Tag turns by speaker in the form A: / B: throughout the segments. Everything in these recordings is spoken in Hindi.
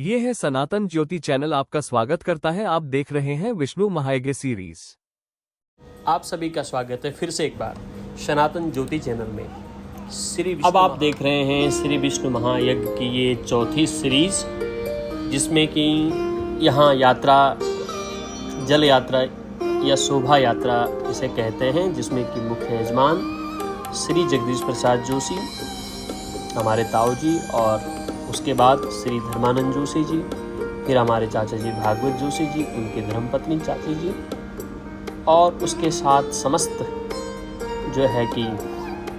A: ये है सनातन ज्योति चैनल, आपका स्वागत करता है। आप देख रहे हैं विष्णु महायज्ञ सीरीज।
B: आप सभी का स्वागत है फिर से एक बार सनातन ज्योति चैनल में। अब आप देख रहे हैं श्री विष्णु महायज्ञ की ये चौथी सीरीज, जिसमें कि यहाँ यात्रा, जल यात्रा या शोभा यात्रा इसे कहते हैं, जिसमें कि मुख्य यजमान श्री जगदीश प्रसाद जोशी, हमारे ताऊ जी, और उसके बाद श्री धर्मानंद जोशी जी, फिर हमारे चाचा जी भागवत जोशी जी, उनके धर्मपत्नी चाची जी, और उसके साथ समस्त जो है कि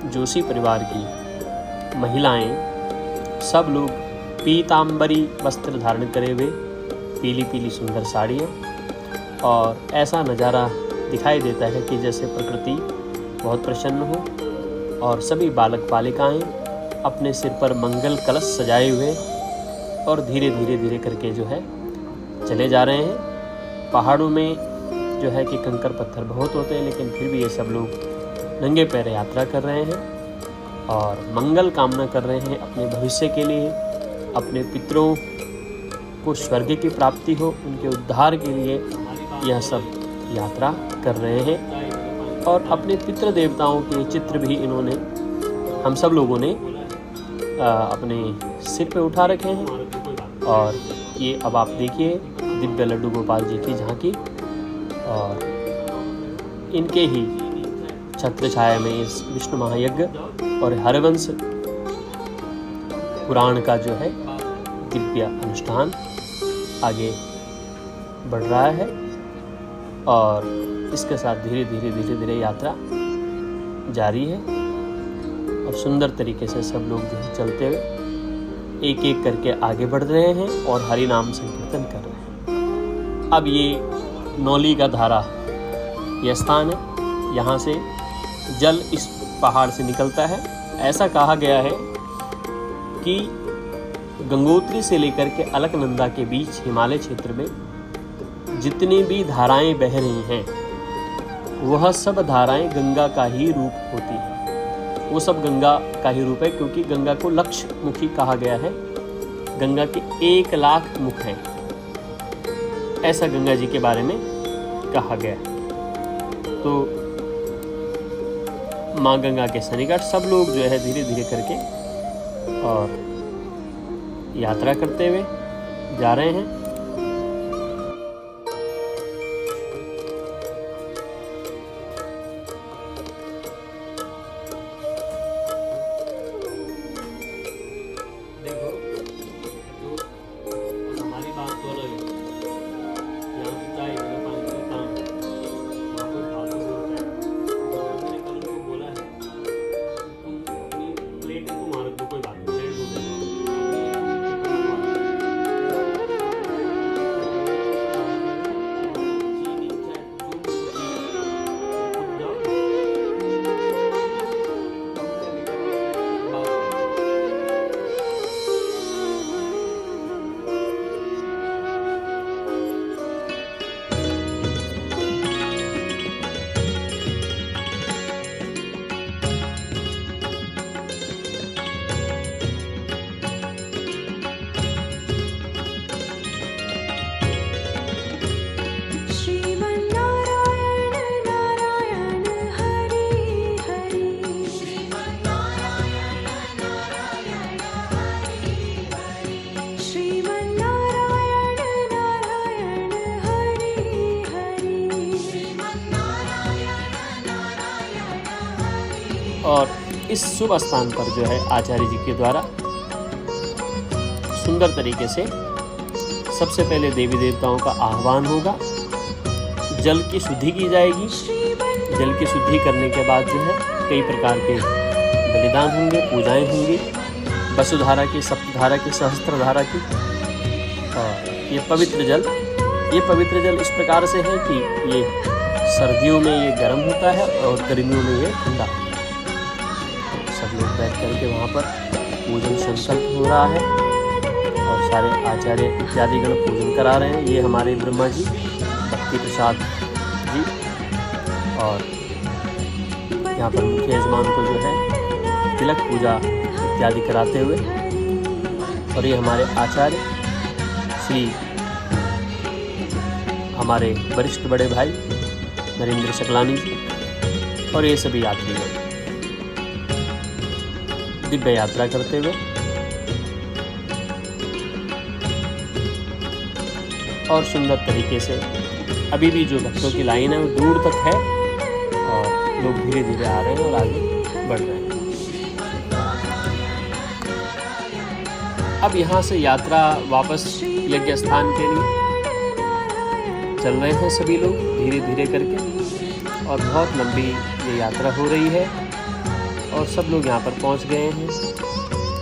B: जोशी परिवार की महिलाएं, सब लोग पीतांबरी वस्त्र धारण करे हुए, पीली पीली सुंदर साड़ियाँ, और ऐसा नज़ारा दिखाई देता है कि जैसे प्रकृति बहुत प्रसन्न हो, और सभी बालक बालिकाएं अपने सिर पर मंगल कलश सजाए हुए और धीरे धीरे धीरे करके जो है चले जा रहे हैं। पहाड़ों में जो है कि कंकर पत्थर बहुत होते हैं, लेकिन फिर भी ये सब लोग नंगे पैर यात्रा कर रहे हैं और मंगल कामना कर रहे हैं अपने भविष्य के लिए, अपने पितरों को स्वर्ग की प्राप्ति हो, उनके उद्धार के लिए यह सब यात्रा कर रहे हैं। और अपने पितृ देवताओं के चित्र भी इन्होंने, हम सब लोगों ने अपने सिर पे उठा रखे हैं। और ये अब आप देखिए दिव्य लड्डू गोपाल जी की झांकी, और इनके ही छत्र छाया में इस विष्णु महायज्ञ और हरवंश पुराण का जो है दिव्य अनुष्ठान आगे बढ़ रहा है। और इसके साथ धीरे धीरे धीरे धीरे यात्रा जारी है, और सुंदर तरीके से सब लोग जो है चलते हुए एक एक करके आगे बढ़ रहे हैं और हरि नाम संकीर्तन कर रहे हैं। अब ये नौली का धारा यह स्थान है, यहाँ से जल इस पहाड़ से निकलता है। ऐसा कहा गया है कि गंगोत्री से लेकर के अलकनंदा के बीच हिमालय क्षेत्र में जितनी भी धाराएं बह रही हैं, वह सब धाराएं गंगा का ही रूप होती हैं। वो सब गंगा का ही रूप है, क्योंकि गंगा को लक्ष्य मुखी कहा गया है। गंगा के 1 लाख मुख हैं, ऐसा गंगा जी के बारे में कहा गया है। तो माँ गंगा के सन्निकट सब लोग जो है धीरे धीरे करके और यात्रा करते हुए जा रहे हैं। और इस शुभ स्थान पर जो है आचार्य जी के द्वारा सुंदर तरीके से सबसे पहले देवी देवताओं का आह्वान होगा, जल की शुद्धि की जाएगी। जल की शुद्धि करने के बाद जो है कई प्रकार के बलिदान होंगे, पूजाएं होंगी, वसुधारा की, सप्तधारा की, सहस्त्रधारा की। और ये पवित्र जल इस प्रकार से है कि ये सर्दियों में ये गर्म होता है और गर्मियों में ये ठंडा। सब लोग बैठ करके वहाँ पर पूजन संकल्प हो रहा है और सारे आचार्य इत्यादि गण पूजन करा रहे हैं। ये हमारे ब्रह्मा जी, भक्ति प्रसाद जी, और यहाँ पर मुख्य यजमान को जो है तिलक पूजा इत्यादि कराते हुए, और ये हमारे आचार्य श्री हमारे वरिष्ठ बड़े भाई नरेंद्र सकलानी जी और ये सभी यात्रीगण दिव्य यात्रा करते हुए और सुंदर तरीके से अभी भी जो भक्तों की लाइन है वो दूर तक है और लोग धीरे धीरे आ रहे हैं और आगे बढ़ रहे हैं। अब यहाँ से यात्रा वापस यज्ञ स्थान के लिए चल रहे हैं सभी लोग धीरे धीरे करके और बहुत लंबी ये यात्रा हो रही है और सब लोग यहाँ पर पहुँच गए हैं।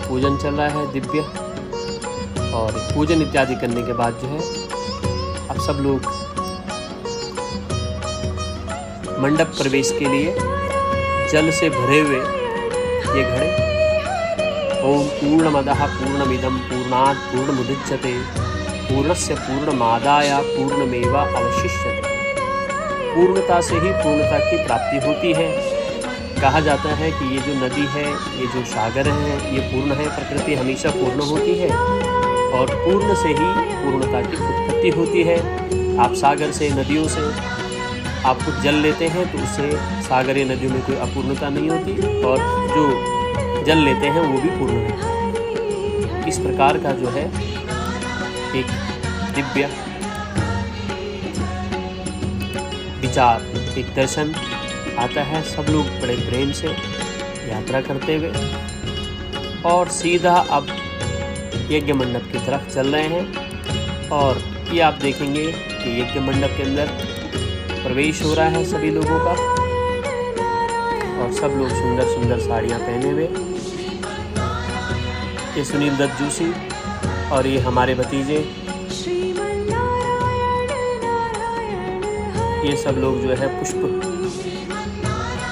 B: पूजन चल रहा है दिव्य और पूजन इत्यादि करने के बाद जो है अब सब लोग मंडप प्रवेश के लिए जल से भरे हुए ये घड़े ओम पूर्णमदः पूर्णमिदं पूर्णात् पूर्णमुदच्यते पूर्णस्य पूर्णमादाय पूर्णमेवावशिष्यते। पूर्णता से ही पूर्णता की प्राप्ति होती है। कहा जाता है कि ये जो नदी है, ये जो सागर है, ये पूर्ण है। प्रकृति हमेशा पूर्ण होती है और पूर्ण से ही पूर्णता की उत्पत्ति होती है। आप सागर से, नदियों से आप कुछ जल लेते हैं तो उससे सागर या नदियों में कोई अपूर्णता नहीं होती और जो जल लेते हैं वो भी पूर्ण है। इस प्रकार का जो है एक दिव्य विचार, एक दर्शन आता है। सब लोग बड़े प्रेम से यात्रा करते हुए और सीधा अब यज्ञ मंडप की तरफ चल रहे हैं और ये आप देखेंगे कि यज्ञ मंडप के अंदर प्रवेश हो रहा है सभी लोगों का और सब लोग सुंदर सुंदर साड़ियाँ पहने हुए। ये सुनील दत्त जोशी और ये हमारे भतीजे, ये सब लोग जो है पुष्प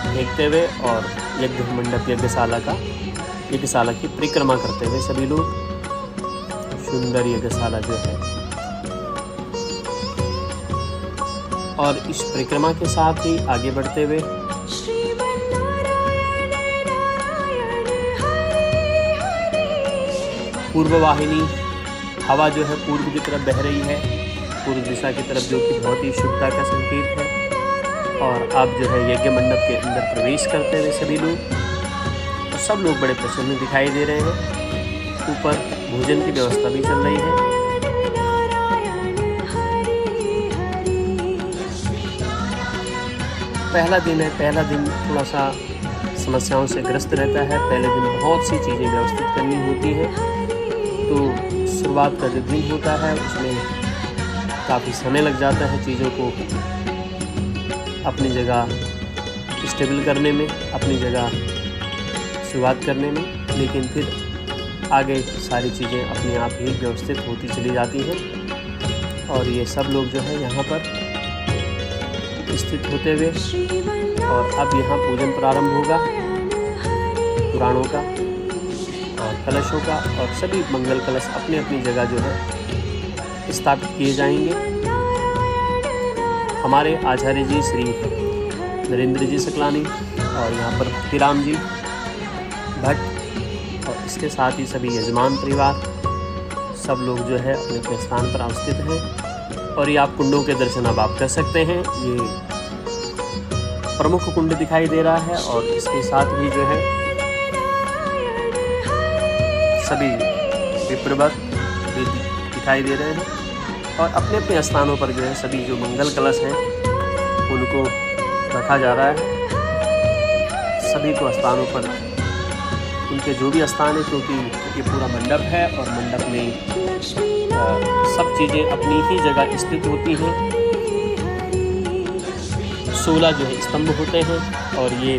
B: फेंकते हुए और यज्ञ मंडप यज्ञशाला की परिक्रमा करते हुए सभी लोग सुंदर यज्ञशाला जो है और इस परिक्रमा के साथ ही आगे बढ़ते हुए पूर्व वाहिनी हवा जो है पूर्व की तरफ बह रही है, पूर्व दिशा की तरफ, जो कि बहुत ही शुद्धता का संकेत है। और अब जो है यज्ञ मंडप के अंदर प्रवेश करते हुए सभी लोग और सब लोग बड़े प्रसन्न दिखाई दे रहे हैं। ऊपर भोजन की व्यवस्था भी चल रही है। पहला दिन थोड़ा सा समस्याओं से ग्रस्त रहता है। पहले दिन बहुत सी चीज़ें व्यवस्थित करनी होती हैं तो शुरुआत का जो दिन होता है उसमें काफ़ी समय लग जाता है चीज़ों को अपनी जगह स्टेबल करने में, अपनी जगह शुरुआत करने में, लेकिन फिर आगे सारी चीज़ें अपने आप ही व्यवस्थित होती चली जाती हैं। और ये सब लोग जो है यहाँ पर स्थित होते हुए और अब यहाँ पूजन प्रारंभ होगा पुराणों का और कलशों का और सभी मंगल कलश अपनी अपनी जगह जो है स्थापित किए जाएंगे। हमारे आचार्य जी श्री नरेंद्र जी सकलानी और यहाँ पर भक्तिराम जी भट्ट और इसके साथ ही सभी यजमान परिवार सब लोग जो है अपने अपने स्थान पर अवस्थित हैं। और ये आप कुंडों के दर्शन अब आप कर सकते हैं। ये प्रमुख कुंड दिखाई दे रहा है और इसके साथ ही जो है सभी विप्रवर भी दिखाई दे रहे हैं और अपने अपने स्थानों पर जो है सभी जो मंगल कलश हैं उनको रखा जा रहा है। सभी को स्थानों पर उनके जो भी स्थान है, क्योंकि ये पूरा मंडप है और मंडप में सब चीज़ें अपनी ही जगह स्थित होती हैं। 16 जो है स्तंभ होते हैं और ये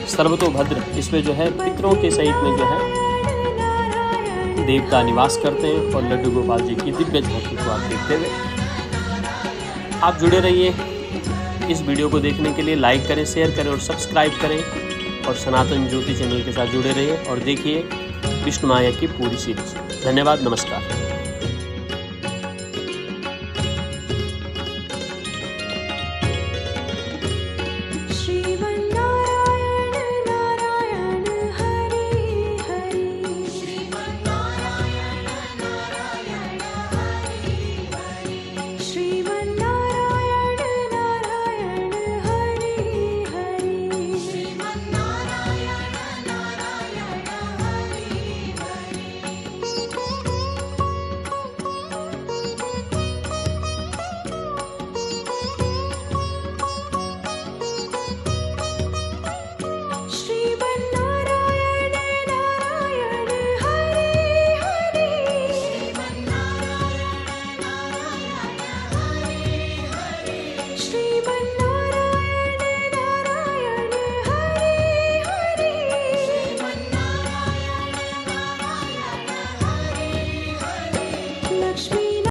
B: सर्वतोभद्र, इसमें जो है पितरों के सहित में जो है देवता निवास करते हैं और लड्डू गोपाल जी की दिव्य झांकी को आप देखते हुए आप जुड़े रहिए। इस वीडियो को देखने के लिए लाइक करें, शेयर करें और सब्सक्राइब करें और सनातन ज्योति चैनल के साथ जुड़े रहिए और देखिए विष्णु माया की पूरी सीरीज। धन्यवाद, नमस्कार।